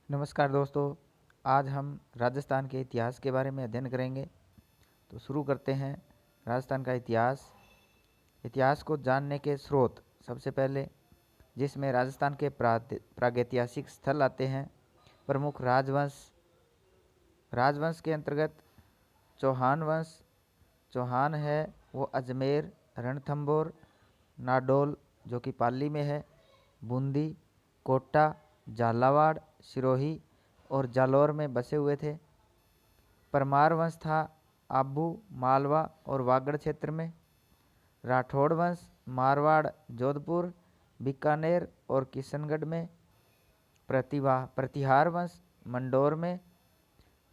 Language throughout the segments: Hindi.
नमस्कार दोस्तों। आज हम राजस्थान के इतिहास के बारे में अध्ययन करेंगे। तो शुरू करते हैं। राजस्थान का इतिहास को जानने के स्रोत। सबसे पहले जिसमें राजस्थान के प्रागैतिहासिक स्थल आते हैं। प्रमुख राजवंश के अंतर्गत चौहान वंश। चौहान है वो अजमेर, रणथंभौर, नाडोल जो कि पाली में है, बूंदी, कोटा, झालावाड़, सिरोही और जालौर में बसे हुए थे। परमार वंश था आबू, मालवा और वागड़ क्षेत्र में। राठौड़ वंश मारवाड़, जोधपुर, बीकानेर और किशनगढ़ में। प्रतिहार वंश मंडोर में।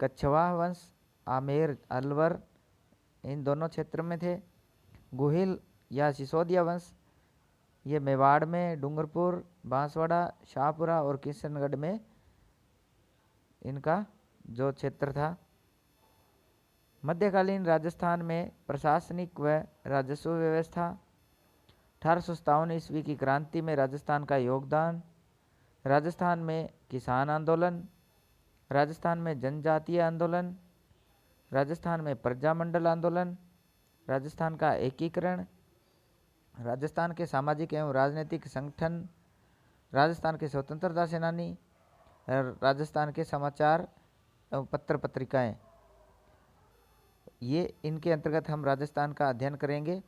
कच्छवाह वंश आमेर, अलवर इन दोनों क्षेत्र में थे। गुहिल या सिसोदिया वंश ये मेवाड़ में, डूंगरपुर, बांसवाड़ा, शाहपुरा और किशनगढ़ में इनका जो क्षेत्र था। मध्यकालीन राजस्थान में प्रशासनिक व राजस्व व्यवस्था। 1857 ईस्वी की क्रांति में राजस्थान का योगदान। राजस्थान में किसान आंदोलन। राजस्थान में जनजातीय आंदोलन। राजस्थान में प्रजामंडल आंदोलन। राजस्थान का एकीकरण। राजस्थान के सामाजिक एवं राजनीतिक संगठन। राजस्थान के स्वतंत्रता सेनानी। राजस्थान के समाचार एवं पत्र पत्रिकाएं, ये इनके अंतर्गत हम राजस्थान का अध्ययन करेंगे।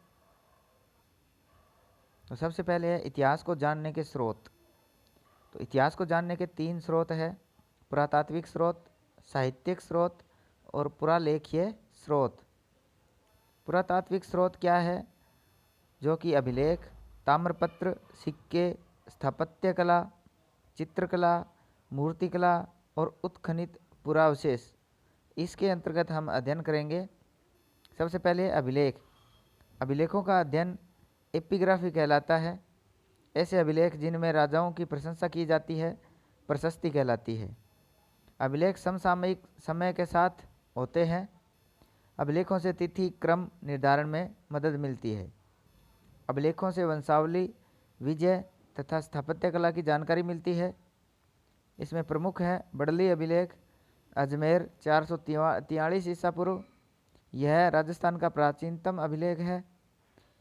तो सबसे पहले है इतिहास को जानने के स्रोत। तो इतिहास को जानने के 3 स्रोत है: पुरातात्विक स्रोत, साहित्यिक स्रोत और पुरालेखीय स्रोत। पुरातात्विक स्रोत क्या है? जो कि अभिलेख, ताम्रपत्र, सिक्के, स्थापत्य कला, चित्रकला, मूर्तिकला और उत्खनित पुरावशेष, इसके अंतर्गत हम अध्ययन करेंगे। सबसे पहले अभिलेख। अभिलेखों का अध्ययन एपिग्राफी कहलाता है। ऐसे अभिलेख जिनमें राजाओं की प्रशंसा की जाती है प्रशस्ति कहलाती है। अभिलेख समसामयिक समय के साथ होते हैं। अभिलेखों से तिथि क्रम निर्धारण में मदद मिलती है। अभिलेखों से वंशावली, विजय तथा स्थापत्य कला की जानकारी मिलती है। इसमें प्रमुख है बड़ली अभिलेख, अजमेर 443 ईसा पूर्व। यह राजस्थान का प्राचीनतम अभिलेख है।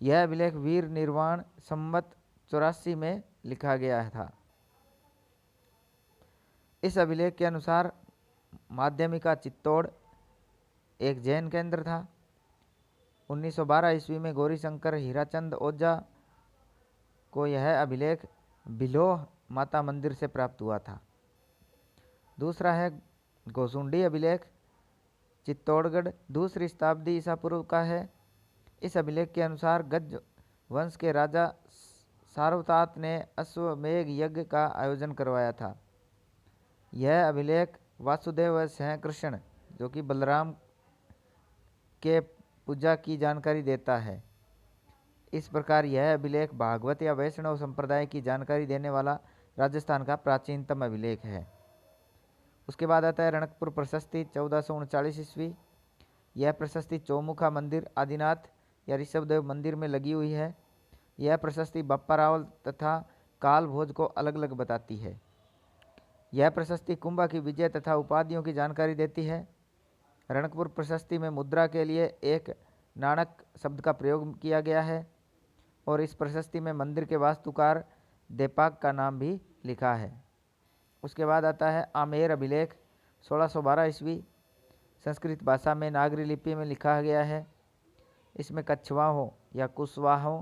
यह अभिलेख वीर निर्वाण संवत 84 में लिखा गया था। इस अभिलेख के अनुसार माध्यमिका चित्तौड़ एक जैन केंद्र था। 1912 ईस्वी में गौरीशंकर हीराचंद ओझा को यह अभिलेख बिलोह माता मंदिर से प्राप्त हुआ था। दूसरा है गोसुंडी अभिलेख, चित्तौड़गढ़, 2री शताब्दी ईसा पूर्व का है। इस अभिलेख के अनुसार गज वंश के राजा सारवतात ने अश्वमेघ यज्ञ का आयोजन करवाया था। यह अभिलेख वासुदेव व कृष्ण जो कि बलराम के पूजा की जानकारी देता है। इस प्रकार यह अभिलेख भागवत या वैष्णव संप्रदाय की जानकारी देने वाला राजस्थान का प्राचीनतम अभिलेख है। उसके बाद आता है रणकपुर प्रशस्ति 1439 ईस्वी। यह प्रशस्ति चौमुखा मंदिर, आदिनाथ या ऋषभदेव मंदिर में लगी हुई है। यह प्रशस्ति बप्पा रावल तथा काल भोज को अलग अलग बताती है। यह प्रशस्ति कुंभा की विजय तथा उपाधियों की जानकारी देती है। रणकपुर प्रशस्ति में मुद्रा के लिए एक नाणक शब्द का प्रयोग किया गया है और इस प्रशस्ति में मंदिर के वास्तुकार देपाक का नाम भी लिखा है। उसके बाद आता है आमेर अभिलेख 1612 ईस्वी। संस्कृत भाषा में नागरी लिपि में लिखा गया है। इसमें कच्छवाहों या कुशवाहों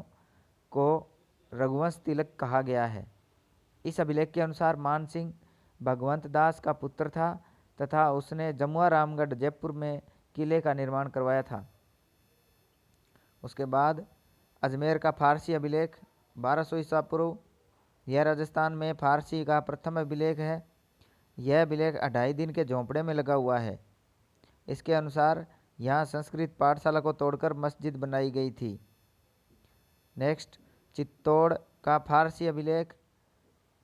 को रघुवंश तिलक कहा गया है। इस अभिलेख के अनुसार मान सिंह भगवंत दास का पुत्र था तथा उसने जमुआ रामगढ़ जयपुर में किले का निर्माण करवाया था। उसके बाद अजमेर का फारसी अभिलेख 1200 ईसा पूर्व। यह राजस्थान में फारसी का प्रथम अभिलेख है। यह अभिलेख 2.5 दिन के झोंपड़े में लगा हुआ है। इसके अनुसार यहाँ संस्कृत पाठशाला को तोड़कर मस्जिद बनाई गई थी। नेक्स्ट, चित्तौड़ का फारसी अभिलेख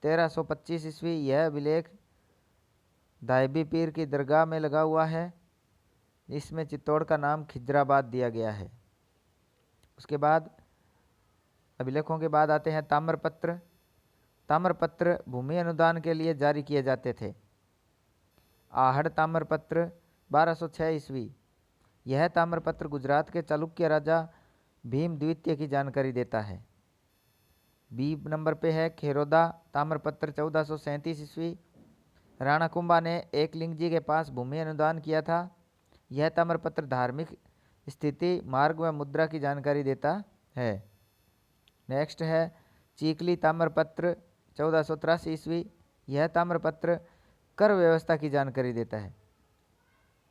1325 ईस्वी। यह अभिलेख दायबी पीर की दरगाह में लगा हुआ है। इसमें चित्तौड़ का नाम खिजराबाद दिया गया है। उसके बाद अभिलेखों के बाद आते हैं ताम्रपत्र। ताम्रपत्र भूमि अनुदान के लिए जारी किए जाते थे। आहड़ ताम्रपत्र 1206 ईस्वी। यह ताम्रपत्र गुजरात के चालुक्य राजा भीम द्वितीय की जानकारी देता है। बी नंबर पे है खेरोदा ताम्रपत्र 1437 ईस्वी। राणा कुंभा ने एकलिंग जी के पास भूमि अनुदान किया था। यह ताम्रपत्र धार्मिक स्थिति, मार्ग व मुद्रा की जानकारी देता है। नेक्स्ट है चीकली ताम्रपत्र 1483 ईस्वी। यह ताम्रपत्र कर व्यवस्था की जानकारी देता है,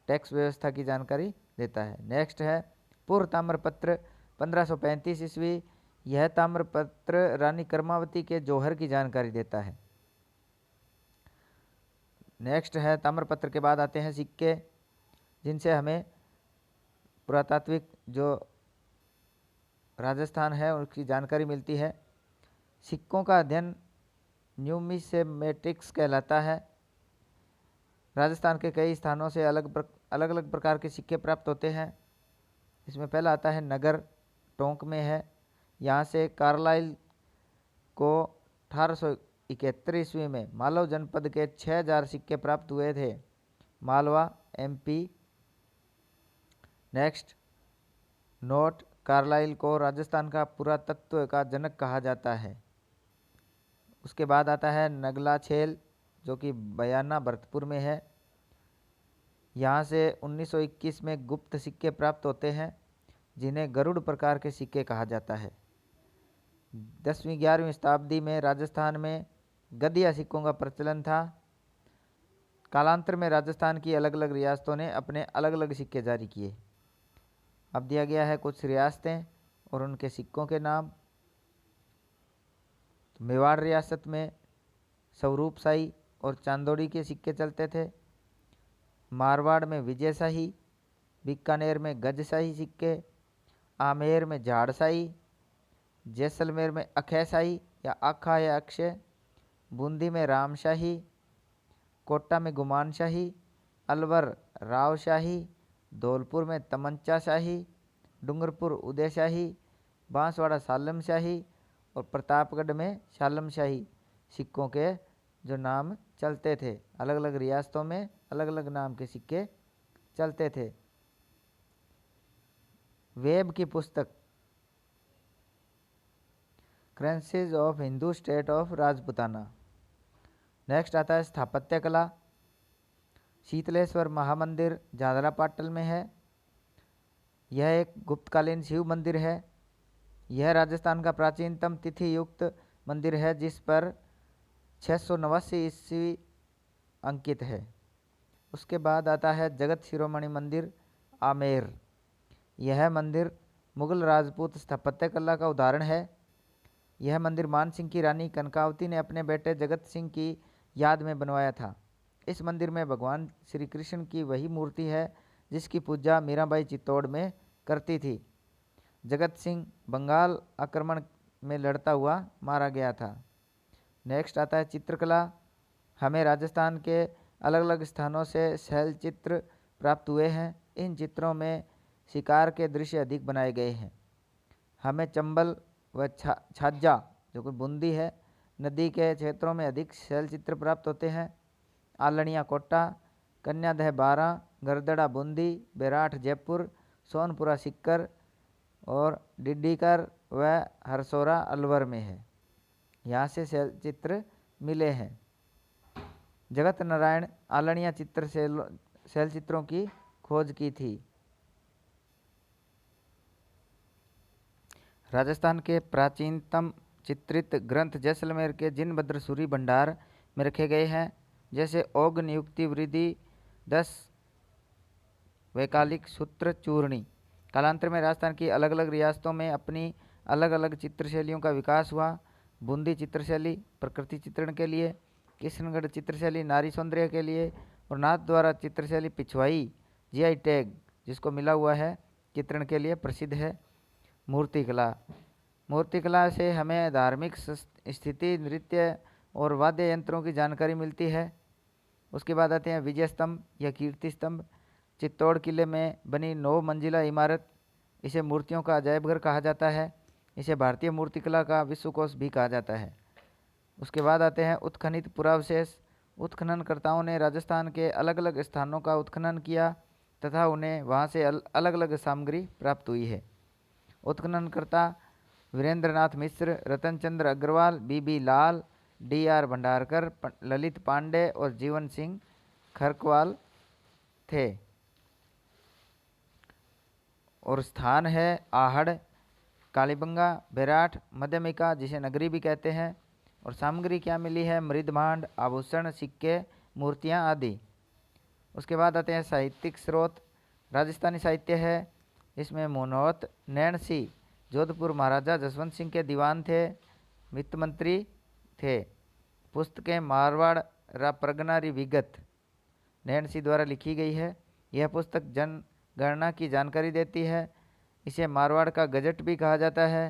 टैक्स व्यवस्था की जानकारी देता है। नेक्स्ट है पूर्व ताम्रपत्र 1535 ईस्वी। यह ताम्रपत्र रानी कर्मावती के जौहर की जानकारी देता है। नेक्स्ट है ताम्रपत्र के बाद आते हैं सिक्के, जिनसे हमें पुरातात्विक जो राजस्थान है उसकी जानकारी मिलती है। सिक्कों का अध्ययन न्यूमिसेमेटिक्स कहलाता है। राजस्थान के कई स्थानों से अलग अलग प्रकार के सिक्के प्राप्त होते हैं। इसमें पहला आता है नगर, टोंक में है। यहाँ से कार्लाइल को 1871 ईस्वी में मालव जनपद के 6000 सिक्के प्राप्त हुए थे, Malwa MP. Next note, Carlyle को राजस्थान का पुरातत्व का जनक कहा जाता है। उसके बाद आता है नगला छेल, जो कि बयाना भरतपुर में है। यहाँ से 1921 में गुप्त सिक्के प्राप्त होते हैं, जिन्हें गरुड़ प्रकार के सिक्के कहा जाता है। 10वीं 11वीं शताब्दी में राजस्थान में गदिया सिक्कों का प्रचलन था। कालांतर में राजस्थान की अलग अलग रियासतों ने अपने अलग अलग सिक्के जारी किए। अब दिया गया है कुछ रियासतें और उनके सिक्कों के नाम। तो मेवाड़ रियासत में स्वरूप शाही और चांदोड़ी के सिक्के चलते थे। मारवाड़ में विजय शाही, बीकानेर में गज शाही सिक्के, आमेर में झाड़ शाही, जैसलमेर में अक्षय शाही या आखा या अक्षय, बूंदी में रामशाही, कोटा में गुमान शाही, अलवर राव शाही, धौलपुर में तमंचा शाही, डूंगरपुर उदय शाही, बांसवाड़ा सालम शाही और प्रतापगढ़ में शालम शाही सिक्कों के जो नाम चलते थे। अलग अलग रियासतों में अलग अलग नाम के सिक्के चलते थे। वेब की पुस्तक currencies of Hindu state of Rajputana. Next आता है स्थापत्य कला। शीतलेश्वर महामंदिर जादरा पाटल में है। यह एक गुप्तकालीन शिव मंदिर है। यह राजस्थान का प्राचीनतम तिथि युक्त मंदिर है, जिस पर 689 ईस्वी अंकित है। उसके बाद आता है जगत शिरोमणि मंदिर आमेर। यह मंदिर मुगल राजपूत स्थापत्य कला का उदाहरण है। यह मंदिर मान सिंह की रानी कनकावती ने अपने बेटे जगत सिंह की याद में बनवाया था। इस मंदिर में भगवान श्री कृष्ण की वही मूर्ति है जिसकी पूजा मीराबाई चित्तौड़ में करती थी। जगत सिंह बंगाल आक्रमण में लड़ता हुआ मारा गया था। नेक्स्ट आता है चित्रकला। हमें राजस्थान के अलग अलग स्थानों से शैल चित्र प्राप्त हुए हैं। इन चित्रों में शिकार के दृश्य अधिक बनाए गए हैं। हमें चंबल व छाजा जो कि बूंदी है नदी के क्षेत्रों में अधिक शैल चित्र प्राप्त होते हैं। आलनिया कोटा, कन्यादह बारा, गरदड़ा बूंदी, बेराठ जयपुर, सोनपुरा सिक्कर और डिड्डीकर व हरसोरा अलवर में है। यहाँ से शैल चित्र मिले हैं। जगत नारायण आलनिया चित्र शैल चित्रों की खोज की थी। राजस्थान के प्राचीनतम चित्रित ग्रंथ जैसलमेर के जिनभद्र सूरी भंडार में रखे गए हैं, जैसे ओग नियुक्ति वृद्धि 10 वैकालिक सूत्र चूर्णी। कालांतर में राजस्थान की अलग अलग रियासतों में अपनी अलग अलग चित्रशैलियों का विकास हुआ। बूंदी चित्रशैली प्रकृति चित्रण के लिए, किशनगढ़ चित्रशैली नारी सौंदर्य के लिए और नाथ द्वारा चित्रशैली पिछवाई जीआई टैग जिसको मिला हुआ है चित्रण के लिए प्रसिद्ध है। मूर्तिकला। मूर्तिकला से हमें धार्मिक स्थिति, नृत्य और वाद्य यंत्रों की जानकारी मिलती है। उसके बाद आते हैं विजय स्तंभ या कीर्ति स्तंभ। चित्तौड़ किले में बनी 9 मंजिला इमारत, इसे मूर्तियों का अजायब घर कहा जाता है। इसे भारतीय मूर्तिकला का विश्वकोश भी कहा जाता है। उसके बाद आते हैं उत्खनित पुरावशेष। उत्खननकर्ताओं ने राजस्थान के अलग अलग स्थानों का उत्खनन किया तथा उन्हें वहां से अलग अलग सामग्री प्राप्त हुई है। उत्खननकर्ता वीरेंद्र नाथ मिश्र, रतन चंद्र अग्रवाल, बीबी लाल, डी.आर. भंडारकर, ललित पांडे और जीवन सिंह खरकवाल थे। और स्थान है आहड़, कालीबंगा, बेराठ, मध्यमिका जिसे नगरी भी कहते हैं। और सामग्री क्या मिली है? मृदभांड, आभूषण, सिक्के, मूर्तियां आदि। उसके बाद आते हैं साहित्यिक स्रोत। राजस्थानी साहित्य है, इसमें मोनोत नैणसी जोधपुर महाराजा जसवंत सिंह के दीवान थे, वित्त मंत्री थे। पुस्तकें मारवाड़ रा परगना री विगत नैणसी द्वारा लिखी गई है। यह पुस्तक जनगणना की जानकारी देती है। इसे मारवाड़ का गजट भी कहा जाता है।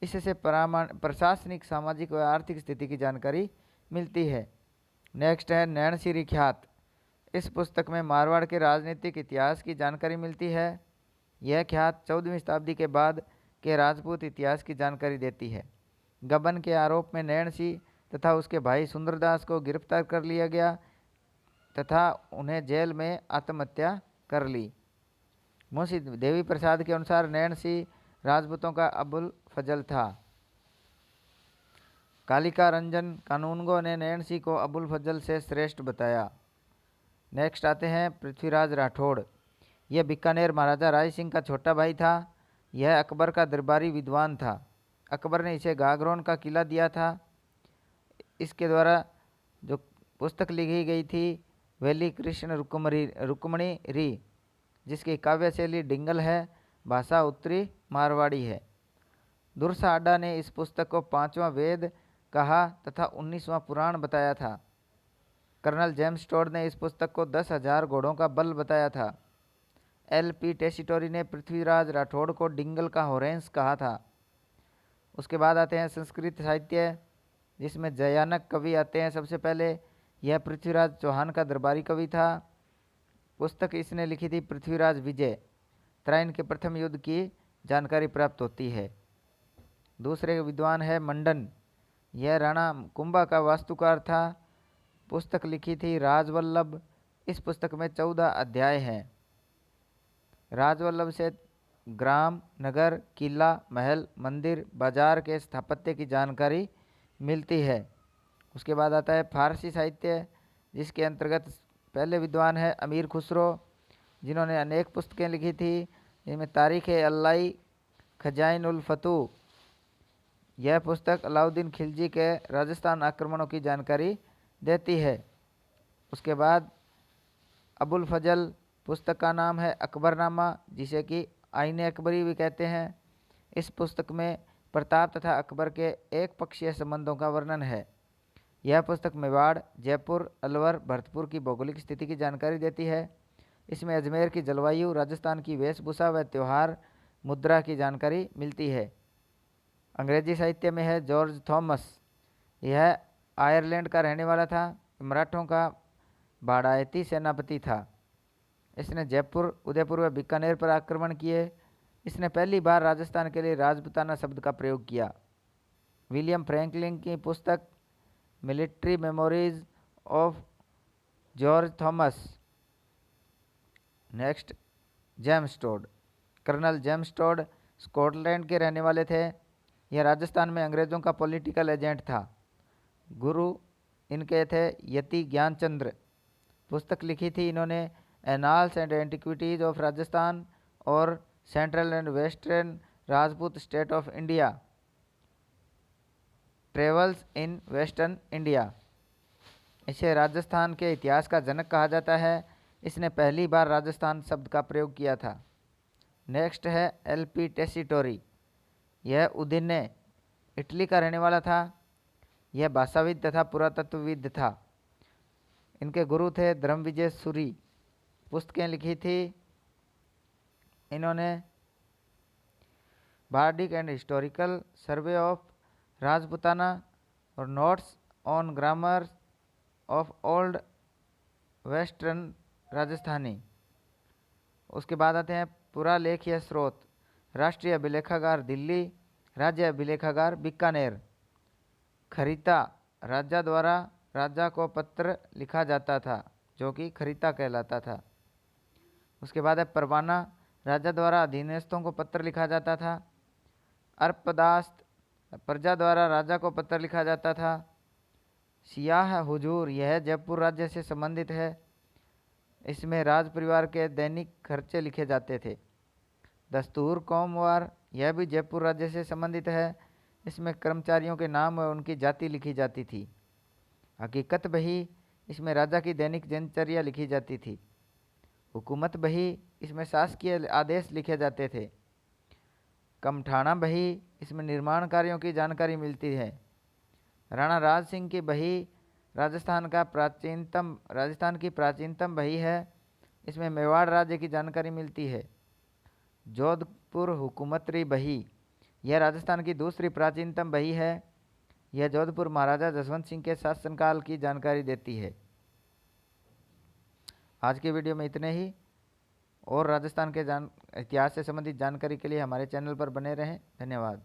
इससे प्रशासनिक, सामाजिक व आर्थिक स्थिति की जानकारी मिलती है। नेक्स्ट है नैणसी ख्यात। इस पुस्तक में मारवाड़ के राजनीतिक इतिहास की जानकारी मिलती है। यह ख्यात 14वीं शताब्दी के बाद के राजपूत इतिहास की जानकारी देती है। गबन के आरोप में नैणसी तथा उसके भाई सुंदरदास को गिरफ्तार कर लिया गया तथा उन्हें जेल में आत्महत्या कर ली। मुंशी देवी प्रसाद के अनुसार नैणसी राजपूतों का अबुल फजल था। कालिका रंजन कानूनगो ने नैणसी को अबुल फजल से श्रेष्ठ बताया। नेक्स्ट आते हैं पृथ्वीराज राठौड़। यह बीकानेर महाराजा राय सिंह का छोटा भाई था। यह अकबर का दरबारी विद्वान था। अकबर ने इसे गागरोन का किला दिया था। इसके द्वारा जो पुस्तक लिखी गई थी वेली कृष्ण रुक्मणी री, जिसकी काव्य शैली डिंगल है, भाषा उत्तरी मारवाड़ी है। दुर्सा आडा ने इस पुस्तक को 5वां वेद कहा तथा 19वां पुराण बताया था। कर्नल जेम्स टोड ने इस पुस्तक को 10,000 घोड़ों का बल बताया था। L.P. टेसिटोरी ने पृथ्वीराज राठौड़ को डिंगल का होरेंस कहा था। उसके बाद आते हैं संस्कृत साहित्य, जिसमें जयानक कवि आते हैं। सबसे पहले यह पृथ्वीराज चौहान का दरबारी कवि था। पुस्तक इसने लिखी थी पृथ्वीराज विजय। त्राइन के प्रथम युद्ध की जानकारी प्राप्त होती है। दूसरे विद्वान है मंडन। यह राणा कुंभा का वास्तुकार था। पुस्तक लिखी थी राजवल्लभ। इस पुस्तक में 14 अध्याय हैं। राजवल्लभ से ग्राम, नगर, किला, महल, मंदिर, बाजार के स्थापत्य की जानकारी मिलती है। उसके बाद आता है फारसी साहित्य, जिसके अंतर्गत पहले विद्वान है अमीर खुसरो, जिन्होंने अनेक पुस्तकें लिखी थी। इनमें तारीख अल्लाई खजाइन उल फतू। यह पुस्तक अलाउद्दीन खिलजी के राजस्थान आक्रमणों की जानकारी देती है। उसके बाद अबुल फजल पुस्तक का नाम है अकबरनामा, जिसे कि आईने अकबरी भी कहते हैं। इस पुस्तक में प्रताप तथा अकबर के एक पक्षीय संबंधों का वर्णन है। यह पुस्तक मेवाड़, जयपुर, अलवर, भरतपुर की भौगोलिक स्थिति की जानकारी देती है। इसमें अजमेर की जलवायु, राजस्थान की वेशभूषा व त्यौहार, मुद्रा की जानकारी मिलती है। अंग्रेजी साहित्य में है जॉर्ज थॉमस। यह आयरलैंड का रहने वाला था। मराठों का बाड़ायती सेनापति था। इसने जयपुर, उदयपुर व बीकानेर पर आक्रमण किए। इसने पहली बार राजस्थान के लिए राजपुताना शब्द का प्रयोग किया। विलियम फ्रैंकलिन की पुस्तक military memories of George Thomas. Next James Tod. Colonel James Tod Scotland के रहने वाले थे। यह राजस्थान में अंग्रेज़ों का पॉलिटिकल एजेंट था। गुरु इनके थे यति ज्ञानचंद्र। पुस्तक लिखी थी इन्होंने annals and antiquities of Rajasthan और central and western Rajput state of India, travels in western India. इसे राजस्थान के इतिहास का जनक कहा जाता है। इसने पहली बार राजस्थान शब्द का प्रयोग किया था। नेक्स्ट है L.P. टेसिटोरी। यह उदिने इटली का रहने वाला था। यह भाषाविद तथा पुरातत्वविद था। इनके गुरु थे धर्मविजय सूरी। पुस्तकें लिखी थी इन्होंने bardic and historical survey of Rajputana और notes on grammar of old western Rajasthani. उसके बाद आते हैं पुरालेखीय स्रोत। राष्ट्रीय अभिलेखागार दिल्ली, राज्य अभिलेखागार बीकानेर, खरीता राजा द्वारा राजा को पत्र लिखा जाता था, जो कि खरीता कहलाता था। उसके बाद है परवाना, राजा द्वारा अधीनस्थों को पत्र लिखा जाता था। अर्पदास्त, प्रजा द्वारा राजा को पत्र लिखा जाता था। सियाह हुजूर, यह जयपुर राज्य से संबंधित है। इसमें राज परिवार के दैनिक खर्चे लिखे जाते थे। दस्तूर कौमवार, यह भी जयपुर राज्य से संबंधित है। इसमें कर्मचारियों के नाम और उनकी जाति लिखी जाती थी। हकीकत बही, इसमें राजा की दैनिक दिनचर्या लिखी जाती थी। हुकूमत बही, इसमें शासकीय आदेश लिखे जाते थे। कमठाना बही, इसमें निर्माण कार्यों की जानकारी मिलती है। राणा राज सिंह की बही राजस्थान की प्राचीनतम बही है। इसमें मेवाड़ राज्य की जानकारी मिलती है। जोधपुर हुकूमतरी बही, यह राजस्थान की दूसरी प्राचीनतम बही है। यह जोधपुर महाराजा जसवंत सिंह के शासनकाल की जानकारी देती है। आज की वीडियो में इतने ही। और राजस्थान के इतिहास से संबंधित जानकारी के लिए हमारे चैनल पर बने रहें। धन्यवाद।